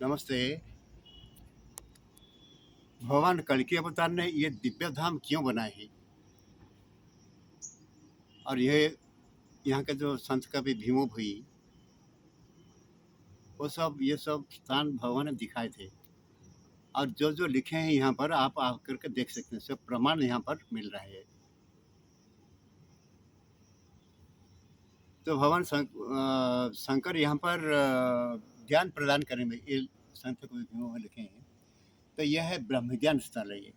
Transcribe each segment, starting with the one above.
नमस्ते। भगवान कल्कि अवतार ने ये दिव्य धाम क्यों बनाए हैं? और ये यहाँ के जो संत कवि भीमो भोई, वो सब ये सब स्थान भगवान ने दिखाए थे। और जो लिखे हैं यहाँ पर आप आकर के देख सकते हैं, सब प्रमाण यहाँ पर मिल रहे हैं। तो भगवान शंकर यहाँ पर ज्ञान प्रदान करने में ये संत कवि भीमो में लिखे हैं। तो यह है ब्रह्म ज्ञान स्थल है ये।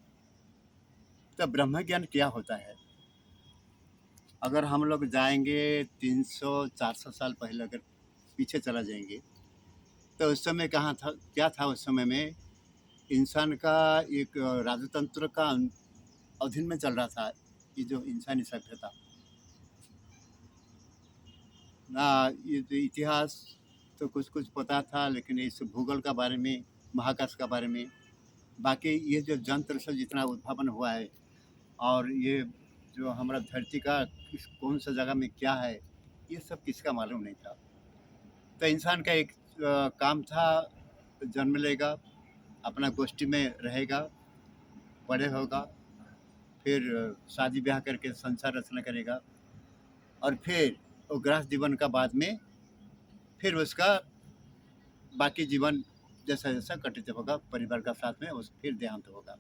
तो ब्रह्म ज्ञान क्या होता है? अगर हम लोग जाएंगे 300-400 साल पहले, अगर पीछे चला जाएंगे, तो उस समय कहाँ था, क्या था उस समय में? इंसान का एक राजतंत्र का अधीन में चल रहा था ये जो इंसानी सभ्यता ना। ये जो इतिहास तो कुछ कुछ पता था, लेकिन इस भूगोल का बारे में, महाकाश का बारे में, बाकी ये जो जंत्र से जितना उद्भावन हुआ है, और ये जो हमारा धरती का किस कौन सा जगह में क्या है, ये सब किसका मालूम नहीं था। तो इंसान का एक काम था, जन्म लेगा, अपना गोष्ठी में रहेगा, बड़े होगा, फिर शादी ब्याह करके संसार रचना करेगा, और फिर वो गृहस्थ जीवन का बाद में फिर उसका बाकी जीवन जैसा जैसा कटित होगा परिवार का साथ में, उस फिर देहांत होगा।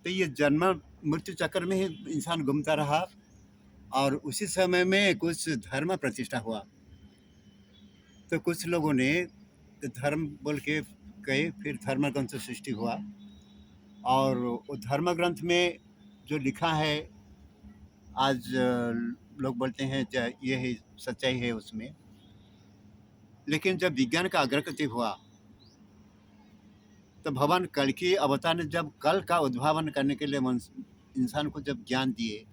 तो ये जन्म मृत्यु चक्र में ही इंसान घूमता रहा, और उसी समय में कुछ धर्म प्रतिष्ठा हुआ। तो कुछ लोगों ने धर्म बोल के कहे, फिर धर्म ग्रंथ सृष्टि हुआ, और वो धर्म ग्रंथ में जो लिखा है आज लोग बोलते हैं ये है सच्चाई है उसमें। लेकिन जब विज्ञान का अग्रगति हुआ, तो भगवान कल्कि अवतार ने जब कल का उद्भावन करने के लिए इंसान को जब ज्ञान दिए,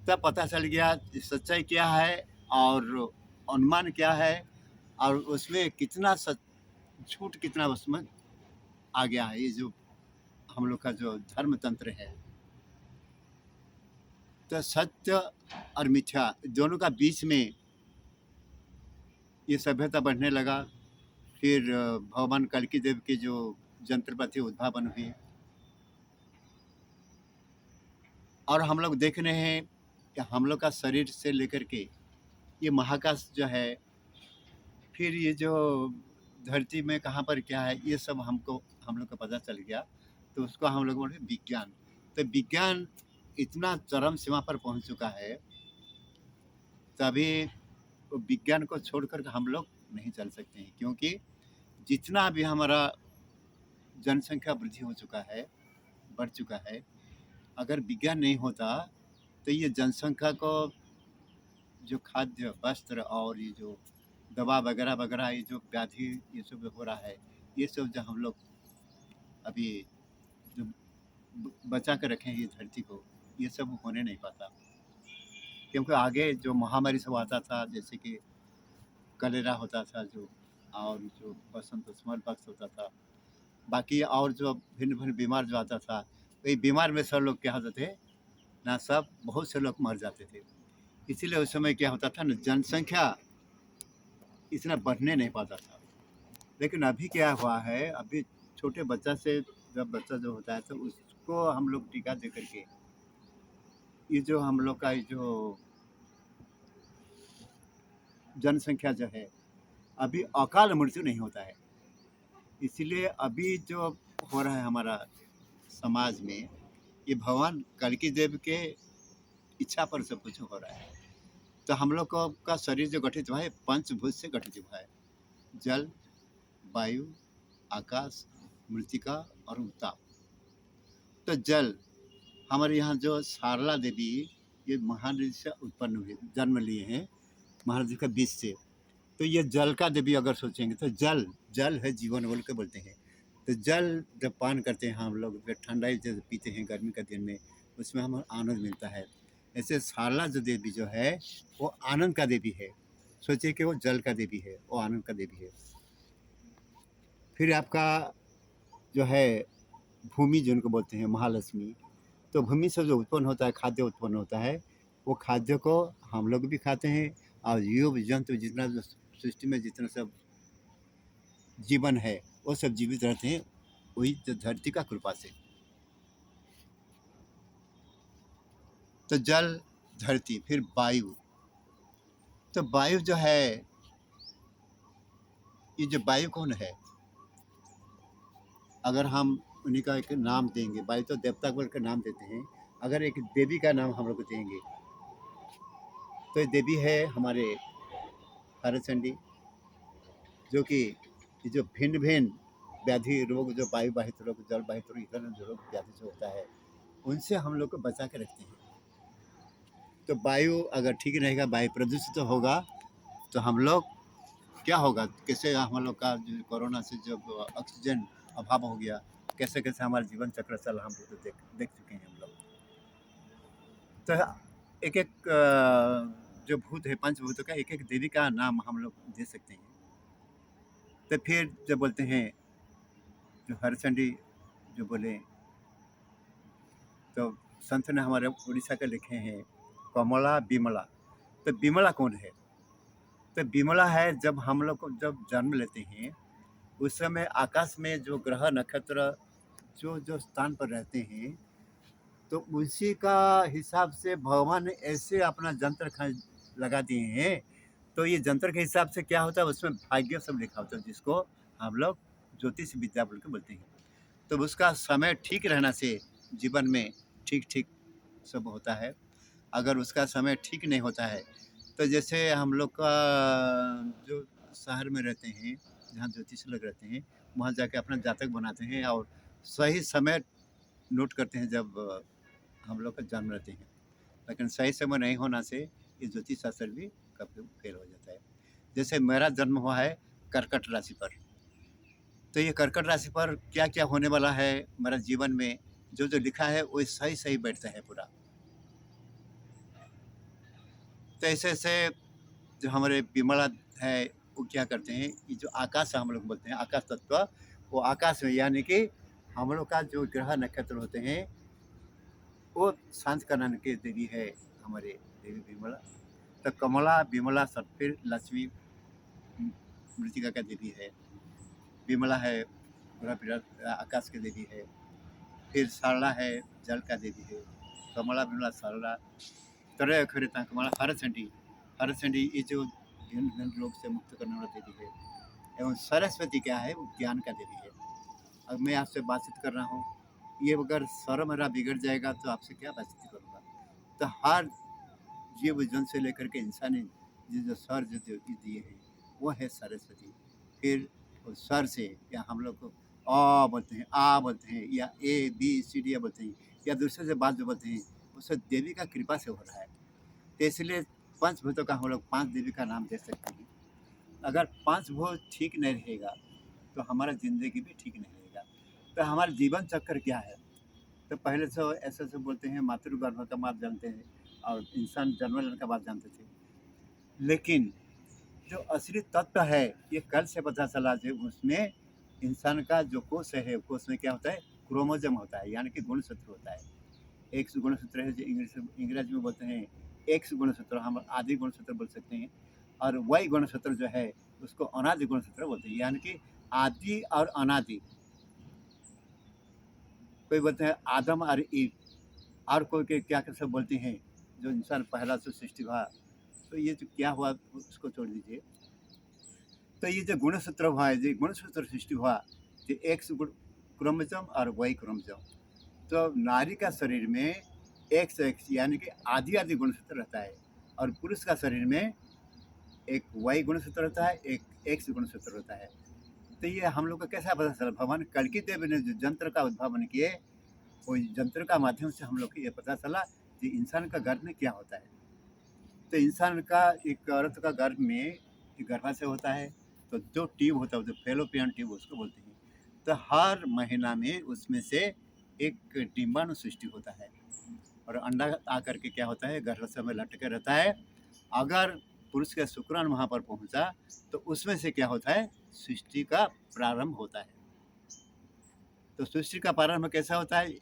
तब पता चल गया सच्चाई क्या है और अनुमान क्या है, और उसमें कितना झूठ कितना उसमें आ गया है। ये जो हम लोग का जो धर्म तंत्र है, तो सत्य और मिथ्या दोनों का बीच में ये सभ्यता बढ़ने लगा। फिर भगवान कल्कि देव के जो यंत्रपाति उद्भावन हुए, और हम लोग देख रहे हैं कि हम लोग का शरीर से लेकर के ये महाकाश जो है, फिर ये जो धरती में कहाँ पर क्या है, ये सब हम लोग को पता चल गया। तो उसको हम लोग बोलते विज्ञान। तो विज्ञान इतना चरम सीमा पर पहुंच चुका है, तभी विज्ञान को छोड़कर हम लोग नहीं चल सकते हैं, क्योंकि जितना भी हमारा जनसंख्या वृद्धि हो चुका है, बढ़ चुका है, अगर विज्ञान नहीं होता तो ये जनसंख्या को जो खाद्य वस्त्र और ये जो दवा वगैरह वगैरह, ये जो व्याधि ये सब हो रहा है, ये सब जो हम लोग अभी जो बचा कर रखे हैं ये धरती को, ये सब होने नहीं पाता। क्योंकि आगे जो महामारी सब आता था, जैसे कि कलेरा होता था जो, और जो बसंत स्मॉल पॉक्स होता था, बाकी और जो भिन्न भिन्न बीमार जो आता था, वही बीमार में सब लोग क्या होते थे ना, सब बहुत से लोग मर जाते थे। इसीलिए उस समय क्या होता था ना, जनसंख्या इतना बढ़ने नहीं पाता था। लेकिन अभी क्या हुआ है, अभी छोटे बच्चा से जब बच्चा जो होता है, तो उसको हम लोग टीका दे करके ये जो हम लोग का ये जो जनसंख्या जो है, अभी अकाल मृत्यु नहीं होता है। इसीलिए अभी जो हो रहा है हमारा समाज में, ये भगवान कल्कि देव के इच्छा पर सब कुछ हो रहा है। तो हम लोग का शरीर जो गठित हुआ है, पंचभूत से गठित हुआ है: जल, वायु, आकाश, मृतिका और ताप। तो जल, हमारे यहाँ जो सारला देवी, ये महानदी से उत्पन्न हुए, जन्म लिए हैं महानदी के बीच से। तो ये जल का देवी अगर सोचेंगे तो जल है जीवन बोल के बोलते हैं। तो जल जब पान करते हैं हम लोग, जब ठंडाई जब पीते हैं गर्मी का दिन में, उसमें हमें आनंद मिलता है। ऐसे सारला जो देवी जो है, वो आनंद का देवी है। सोचिए कि वो जल का देवी है, वो आनंद का देवी है। फिर आपका जो है भूमि, जिनको बोलते हैं महालक्ष्मी, तो भूमि से जो उत्पन्न होता है, खाद्य उत्पन्न होता है, वो खाद्य को हम लोग भी खाते हैं, और जीव जंतु जितना जो सृष्टि में जितना सब जीवन है वो सब जीवित रहते हैं वही तो धरती का कृपा से। तो जल, धरती, फिर वायु। तो वायु जो है, ये जो वायु कौन है? अगर हम उन्हीं का एक नाम देंगे, वायु तो देवता को का नाम देते हैं, अगर एक देवी का नाम हम लोग को देंगे तो ये देवी है हमारे हरचंडी, जो कि ये जो भिन्न भिन्न व्याधि रोग, जो वायु बाहित रोग, जल बाहित रोग, इधर जो रोग व्याधि जो होता है उनसे हम लोग को बचा के रखते हैं। तो वायु अगर ठीक रहेगा, वायु प्रदूषित तो होगा तो हम लोग क्या होगा, कैसे हम लोग का जो कोरोना से जब ऑक्सीजन अभाव हो गया, कैसे कैसे हमारा जीवन चक्र चला हम लोग तो देख चुके हैं हम लोग। तो एक एक जो भूत है, पंचभूतों का एक एक देवी का नाम हम लोग दे सकते हैं। तो फिर जब बोलते हैं जो हरचंडी जो बोले, तो संत ने हमारे उड़ीसा के लिखे हैं कमला बिमला। तो बिमला कौन है? तो बिमला है जब हम लोग को जब जन्म लेते हैं उस समय आकाश में जो ग्रह नक्षत्र जो जो स्थान पर रहते हैं तो उसी का हिसाब से भगवान ने ऐसे अपना जंत्र लगा दिए हैं। तो ये जंत्र के हिसाब से क्या होता है, उसमें भाग्य सब लिखा होता है, जिसको हम लोग ज्योतिष विद्या बोल के बोलते हैं। तो उसका समय ठीक रहना से जीवन में ठीक ठीक सब होता है। अगर उसका समय ठीक नहीं होता है तो जैसे हम लोग का जो शहर में रहते हैं, जहाँ ज्योतिष लोग रहते हैं, वहाँ जाके अपना जातक बनाते हैं और सही समय नोट करते हैं जब हम लोग का जन्म रहते हैं। लेकिन सही समय नहीं होना से ये ज्योतिष शास्त्र भी कभी फेल हो जाता है। जैसे मेरा जन्म हुआ है कर्कट राशि पर, तो ये कर्कट राशि पर क्या क्या होने वाला है मेरा जीवन में, जो जो लिखा है वो सही सही बैठता है पूरा। तो ऐसे ऐसे जो हमारे बिमला है वो क्या करते हैं, ये जो आकाश हम लोग बोलते हैं आकाश तत्व, वो आकाश में यानी कि हम लोग का जो ग्रह नक्षत्र होते हैं वो शांत कराने की देवी है हमारे देवी बिमला। तो कमला बिमला सब, फिर लक्ष्मी मृतिका का देवी है, बिमला है आकाश की देवी है, फिर सरला है जल का देवी है, कमला बिमला सरला, तरह खरीता कमला हरचंडी। हरचंडी ये जो भिन्न भिन्न रोग से मुक्त करने वाला देवी है। एवं सरस्वती क्या है, वो ज्ञान का देवी है। अब मैं आपसे बातचीत कर रहा हूँ, ये अगर स्वर मेरा बिगड़ जाएगा तो आपसे क्या बातचीत करूँगा। तो हर जीव जन से लेकर के इंसान जो स्वर जो दिए हैं वो है सरस्वती। फिर स्वर से या हम लोग को आ बोलते हैं, आ बोलते हैं, या ए बी सी डी बोलते हैं, या दूसरे से बात जो बोलते हैं वो सब देवी का कृपा से हो रहा है। तो इसलिए पंचभूतों का हम लोग 5 देवी का नाम दे सकते हैं। अगर 5 भूत ठीक नहीं रहेगा तो हमारा ज़िंदगी भी ठीक नहीं रहेगा। तो हमारा जीवन चक्र क्या है? तो पहले तो ऐसे बोलते हैं मातृगर्भ का बात जानते हैं और इंसान जन्म लेने का बात जानते थे, लेकिन जो असली तत्व है ये कल से पता चला जो उसमें इंसान का जो कोष है, कोष में क्या होता है, क्रोमोजोम होता है, यानी कि गुणसूत्र होता है। एक गुणसूत्र है जो इंग्लिश में बोलते हैं एक्स गुणसूत्र, हम आदि गुणसूत्र बोल सकते हैं, और वाई गुणसूत्र जो है उसको अनादि गुणसूत्र बोलते हैं, यानी कि आदि और अनादि। कोई बोलते हैं आदम और ईव, और कोई के क्या क्या सब बोलते हैं जो इंसान पहला से सृष्टि हुआ। तो ये जो क्या हुआ उसको छोड़ दीजिए। तो ये जो गुणसूत्र हुआ है, जो गुणसूत्र सृष्टि हुआ, जो एक्स क्रोमोसोम और वाई क्रोमोसोम। तो नारी का शरीर में एक्स एक्स यानी कि आदि आदि गुणसूत्र रहता है, और पुरुष का शरीर में एक वाई गुणसूत्र रहता है, एक एक्स गुणसूत्र होता है। तो ये हम लोग को कैसा पता चला, भगवान कल्कि देव ने जो यंत्र का उद्भावन किए वो यंत्र का माध्यम से हम लोग को ये पता चला कि इंसान का गर्भ में क्या होता है। तो इंसान का एक औरत का गर्भ में एक गर्भाशय होता है, तो जो ट्यूब होता है जो फेलोपियन ट्यूब उसको बोलते हैं। तो हर महीना में उसमें से एक डिंबाणु सृष्टि होता है और अंडा आकर के क्या होता है, गर्भाशय में लटके रहता है। अगर पुरुष का शुक्राणु वहाँ पर पहुँचा तो उसमें से क्या होता है, सृष्टि का प्रारंभ होता है। तो सृष्टि का प्रारंभ कैसा होता है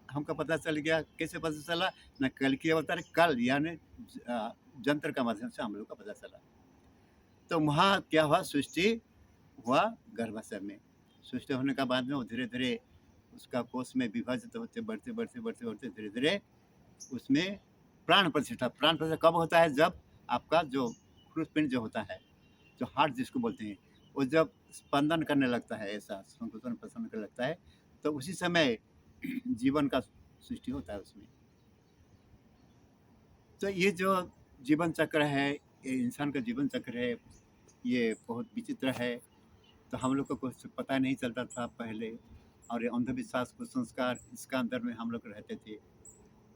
हमको पता चल गया। कैसे पता चला ना, कल की अवतार कल यानी जंत्र का माध्यम से हम लोग का पता चला। तो वहाँ क्या हुआ, सृष्टि हुआ गर्भाशय में। सृष्टि होने के बाद में वो धीरे-धीरे उसका कोष में विभाजित होते बढ़ते धीरे-धीरे उसमें प्राण प्रतिष्ठा। प्राण प्रतिष्ठा कब होता है? जब आपका जो हृदपिंड जो होता है, जो हार्ट जिसको बोलते हैं, वो जब स्पंदन करने लगता है, ऐसा संकुचन प्रसन्न करने लगता है, तो उसी समय जीवन का सृष्टि होता है उसमें। तो ये जो जीवन चक्र है, ये इंसान का जीवन चक्र है, ये बहुत विचित्र है। तो हम लोग को कुछ पता नहीं चलता था पहले, और ये अंधविश्वास कुसंस्कार इसका अंदर में हम लोग रहते थे।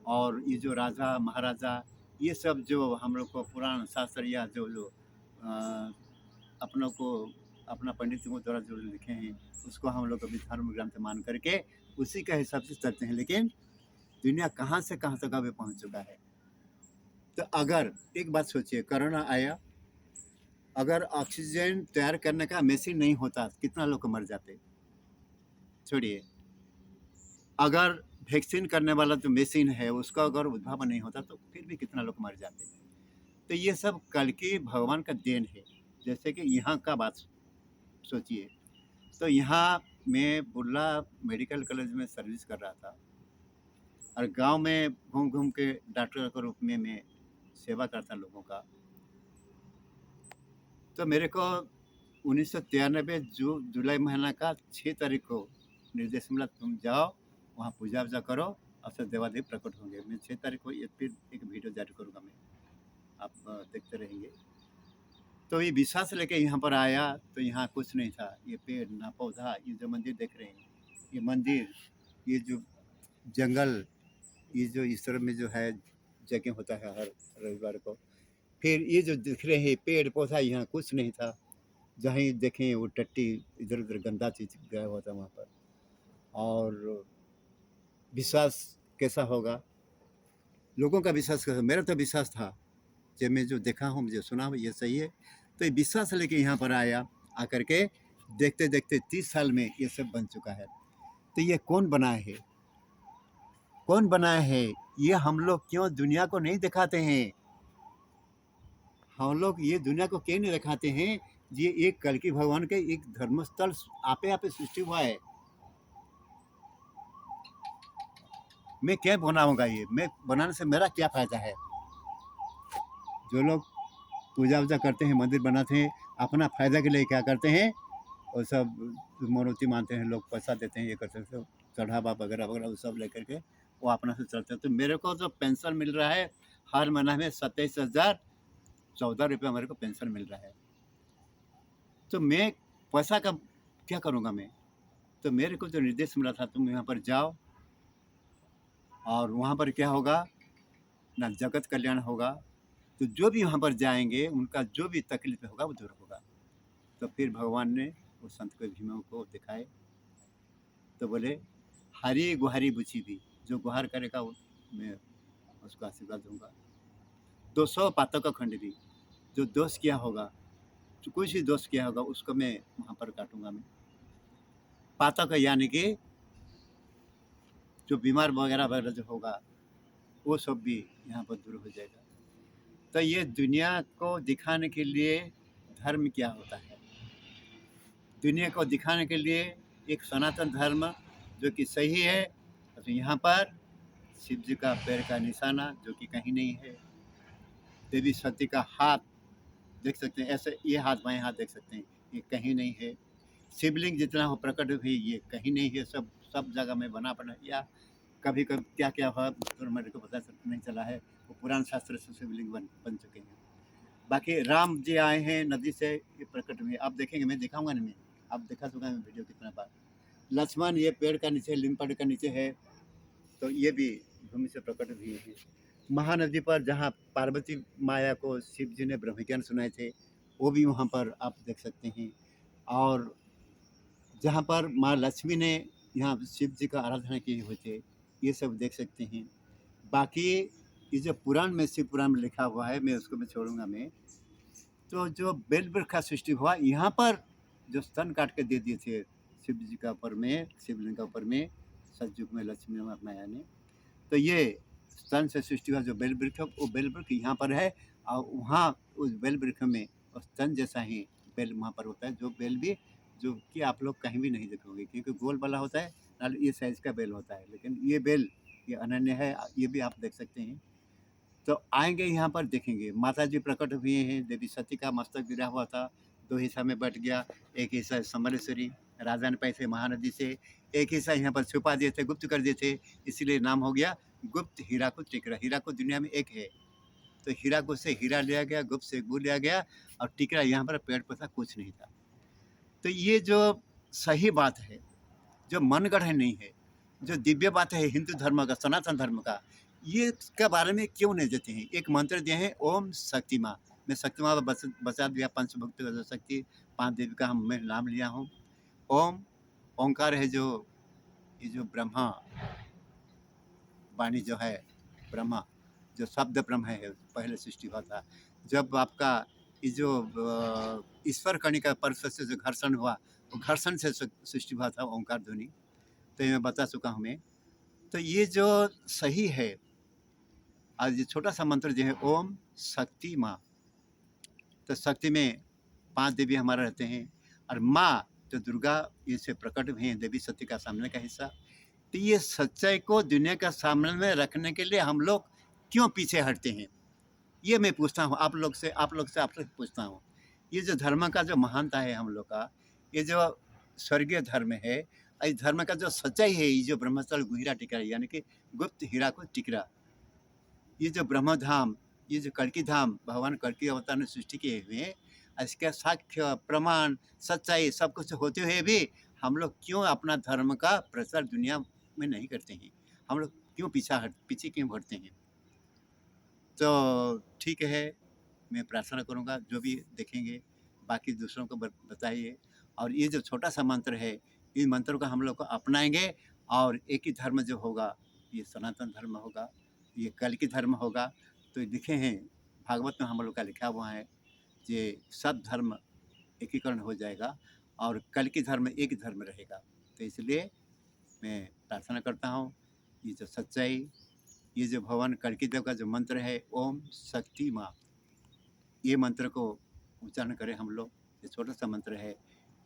और ये जो राजा महाराजा, ये सब जो हम लोग को पुराण शास्त्र या जो अ, अपनों को अपना पंडितों द्वारा जो लिखे हैं, उसको हम लोग अभी धर्म ग्रंथ मान करके उसी के हिसाब से चलते हैं। लेकिन दुनिया कहाँ से कहाँ तक अभी पहुँच चुका है। तो अगर एक बात सोचिए, कोरोना आया, अगर ऑक्सीजन तैयार करने का मशीन नहीं होता, कितना लोग मर जाते। छोड़िए, अगर वैक्सीन करने वाला जो मशीन है उसका अगर उद्भावन नहीं होता, तो फिर भी कितना लोग मर जाते। तो ये सब कल की भगवान का देन है। जैसे कि यहाँ का बात सोचिए, तो यहाँ मैं बुर्ला मेडिकल कॉलेज में सर्विस कर रहा था, और गांव में घूम घूम के डॉक्टर के रूप में मैं सेवा करता लोगों का। तो मेरे को 1993 जुलाई महीना का 6 तारीख को निर्देश मिला, तुम जाओ वहाँ पूजा वूजा करो, अवसर देवादेव प्रकट होंगे। मैं 6 तारीख को फिर एक वीडियो जारी करूँगा मैं, आप देखते रहेंगे। तो ये विश्वास लेके यहाँ पर आया, तो यहाँ कुछ नहीं था, ये पेड़ ना पौधा। ये जो मंदिर देख रहे हैं, ये मंदिर, ये जो जंगल, ये जो इस तरह में जो है यज्ञ होता है हर रविवार को। फिर ये जो दिख रहे हैं पेड़ पौधा, यहाँ कुछ नहीं था। जहाँ ही देखें वो टट्टी इधर उधर गंदा चीज गया हुआ था वहाँ पर। और विश्वास कैसा होगा, लोगों का विश्वास कैसा, मेरा तो विश्वास था, जब मैं जो देखा हूँ, मुझे सुना हूँ, ये सही है। तो ये विश्वास लेके यहाँ पर आया, आकर के देखते देखते 30 साल में ये सब बन चुका है। तो ये कौन बनाए है, कौन बनाए है? ये हम लोग क्यों दुनिया को नहीं दिखाते हैं? हम लोग ये दुनिया को क्यों नहीं दिखाते हैं? ये एक कल की भगवान के एक धर्मस्थल आपे आपे सृष्टि हुआ है। मैं क्या बनाऊंगा? ये मैं बनाने से मेरा क्या फायदा है? जो लोग पूजा वूजा करते हैं, मंदिर बनाते हैं, अपना फायदा के लिए क्या करते हैं, और सब मनोती मानते हैं, लोग पैसा देते हैं, ये करते हैं, चढ़ावा वगैरह वगैरह वो सब लेकर के वो अपना से चलते हैं। तो मेरे को जो पेंशन मिल रहा है हर महीना में 27,014 रुपये मेरे को पेंशन मिल रहा है। तो मैं पैसा का क्या करूँगा मैं? तो मेरे को जो निर्देश मिला था, तुम यहाँ पर जाओ, और वहाँ पर क्या होगा ना, जगत कल्याण होगा। तो जो भी वहाँ पर जाएंगे उनका जो भी तकलीफ होगा वो दूर होगा। तो फिर भगवान ने उस संत को भीमों को दिखाए, तो बोले हरी गुहारी बुची भी, जो गुहार करेगा वो मैं उसको आशीर्वाद दूंगा। 200 पातक का खंड भी, जो दोष किया होगा, जो कुछ भी दोष किया होगा, उसको मैं वहाँ पर काटूंगा मैं। पातक यानी कि जो बीमार वगैरह वगैरह जो होगा वो सब भी यहाँ पर दूर हो जाएगा। तो ये दुनिया को दिखाने के लिए धर्म क्या होता है, दुनिया को दिखाने के लिए एक सनातन धर्म जो कि सही है। तो यहाँ पर शिव जी का पैर का निशाना जो कि कहीं नहीं है, देवी सती का हाथ देख सकते हैं, ऐसे ये हाथ बाएं हाथ देख सकते हैं, ये कहीं नहीं है। शिवलिंग जितना हो प्रकट हुई, ये कहीं नहीं है, सब सब जगह में बना बना, या कभी कभी क्या क्या हुआ तो मेरे को पता नहीं चला है। वो पुराण शास्त्र से शिवलिंग बन चुके हैं। बाकी राम जी आए हैं नदी से, ये प्रकट हुए, आप देखेंगे, मैं दिखाऊंगा ना, मैं आप दिखा चुका है वीडियो कितना बार। लक्ष्मण ये पेड़ का नीचे, लिम पेड़ का नीचे है, तो ये भी भूमि से प्रकट हुए हैं। महानदी पर जहाँ पार्वती माया को शिव जी ने ब्रह्मज्ञान सुनाए थे, वो भी वहाँ पर आप देख सकते हैं। और जहाँ पर माँ लक्ष्मी ने यहाँ शिव जी का आराधना किए हुए थे, ये सब देख सकते हैं। बाकी ये जो पुराण में, शिव पुराण में लिखा हुआ है, मैं उसको मैं छोड़ूंगा मैं। तो जो बेल वृक्ष का सृष्टि हुआ, यहाँ पर जो स्तन काट के दे दिए थे शिव जी का ऊपर में, शिवलिंग का ऊपर में, सतयुग में लक्ष्मी माया ने, तो ये स्तन से सृष्टि हुआ जो बेल वृक्ष, वो बेल वृक्ष यहाँ पर है। और वहाँ उस बेल वृक्ष में और स्तन जैसा ही बेल वहाँ पर होता है, जो बेल भी जो कि आप लोग कहीं भी नहीं देखोगे, क्योंकि गोल वाला होता है, नाल ये साइज़ का बेल होता है। लेकिन ये बेल ये अनन्य है, ये भी आप देख सकते हैं। तो आएँगे यहाँ पर देखेंगे, माता जी प्रकट हुए हैं, देवी सती का मस्तक गिरा हुआ था, 2 हिस्सा में बँट गया, एक हिस्सा समलेश्वरी, राजा ने पैसे महानदी से, एक हिस्सा यहाँ पर छुपा दिए थे, गुप्त कर दिए थे, इसीलिए नाम हो गया गुप्त हीराकुद टिकरा। हीराकुद दुनिया में एक है, तो हीराकुद से हीरा लिया गया, गुप्त से गुड़ लिया गया और टिकरा यहाँ पर पेड़-पौधा कुछ नहीं था। तो ये जो सही बात है, जो मनगढ़ंत नहीं है, जो दिव्य बात है हिंदू धर्म का, सनातन धर्म का, ये के बारे में क्यों नहीं देते हैं? एक मंत्र दिए हैं, ओम शक्ति माँ। मैं शक्ति माँ बचा दिया, पंचभूत का जो शक्ति, 5 देवी का मैं नाम लिया हूँ। ओम ओंकार है जो, ये जो ब्रह्मा वाणी जो है, ब्रह्मा जो शब्द ब्रह्म है, पहले सृष्टि हुआ था। जब आपका ये जो ईश्वर कणिका परश से जो घर्षण हुआ, वो घर्षण से सृष्टि हुआ था ओंकार ध्वनि। तो ये मैं बता चुका हूँ मैं। तो ये जो सही है, आज ये छोटा सा मंत्र जो है ओम शक्ति माँ, तो शक्ति में 5 देवी हमारा रहते हैं और माँ जो दुर्गा ये से प्रकट हुई हैं, देवी सती का सामने का हिस्सा। तो ये सच्चाई को दुनिया का सामने में रखने के लिए हम लोग क्यों पीछे हटते हैं? ये मैं पूछता हूँ आप लोग से पूछता हूँ। ये जो धर्म का जो महानता है हम लोग का, ये जो स्वर्गीय धर्म है, इस धर्म का जो सच्चाई है, ये जो ब्रह्मस्थल गुहिरा टिकरा यानी कि गुप्त हीराकुद टिकरा, ये जो ब्रह्मधाम, ये जो कल्कि धाम, भगवान कल्कि अवतार ने सृष्टि किए हुए हैं, इसका साक्ष्य, प्रमाण, सच्चाई सब कुछ होते हुए भी हम लोग क्यों अपना धर्म का प्रचार दुनिया में नहीं करते हैं? हम लोग क्यों पीछे क्यों हटते हैं? तो ठीक है, मैं प्रार्थना करूँगा, जो भी देखेंगे बाकी दूसरों को बताइए। और ये जो छोटा सा मंत्र है, इन मंत्रों को हम लोग को अपनाएंगे और एक ही धर्म जो होगा, ये सनातन धर्म होगा, ये कल्कि धर्म होगा। तो लिखे हैं भागवत में हम लोग का लिखा हुआ है, ये सब धर्म एकीकरण हो जाएगा और कल्कि धर्म एक धर्म रहेगा। तो इसलिए मैं प्रार्थना करता हूँ, ये जो सच्चाई, ये जो भगवान कल्कि देव का जो मंत्र है ओम शक्ति माँ, ये मंत्र को उच्चारण करें हम लोग। ये छोटा सा मंत्र है,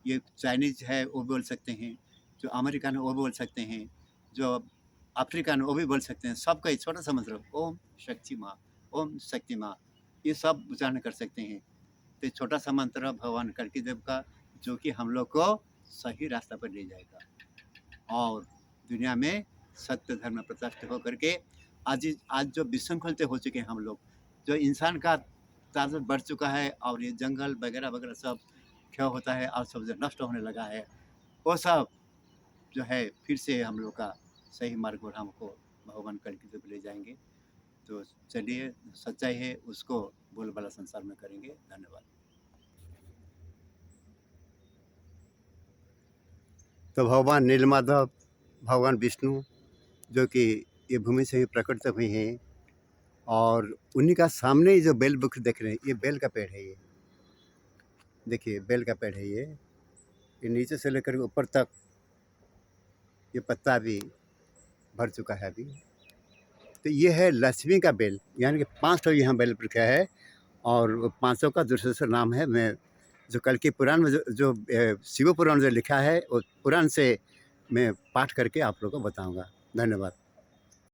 ये चाइनीज है वो बोल सकते हैं, जो अमेरिकन है वो बोल सकते हैं, जो अफ्रीकन वो भी बोल सकते हैं। सबका ये छोटा सा मंत्र ओम शक्ति माँ, ओम शक्ति माँ, ये सब उच्चारण कर सकते हैं। तो छोटा सा मंत्र भगवान कल्कि देव का, जो कि हम लोग को सही रास्ता पर ले जाएगा और दुनिया में सत्य धर्म प्रतिष्ठित होकर के आज जो विशृंखलते हो चुके हैं हम लोग, जो इंसान का तादाद बढ़ चुका है और ये जंगल वगैरह वगैरह सब क्षय होता है और सब जो नष्ट होने लगा है, वो सब जो है फिर से हम लोग का सही मार्ग पर हमको भगवान कल्कि देव ले जाएंगे। तो चलिए, सच्चाई है उसको बोलबाला संसार में करेंगे। धन्यवाद। तो भगवान नीलमाधव, भगवान विष्णु, जो कि ये भूमि से ही प्रकट हुए हैं और उन्हीं का सामने ही जो बेल वृक्ष देख रहे हैं, ये बेल का पेड़ है। ये देखिए बेल का पेड़ है, ये नीचे से लेकर ऊपर तक ये पत्ता भी भर चुका है अभी। तो ये है लक्ष्मी का बेल, यानी कि 5 ठो यहाँ बेल वृक्ष है और 500 का दूसरे नाम है। मैं जो कल्कि पुराण में जो शिव पुराण जो लिखा है, वो पुराण से मैं पाठ करके आप लोगों को बताऊँगा। धन्यवाद।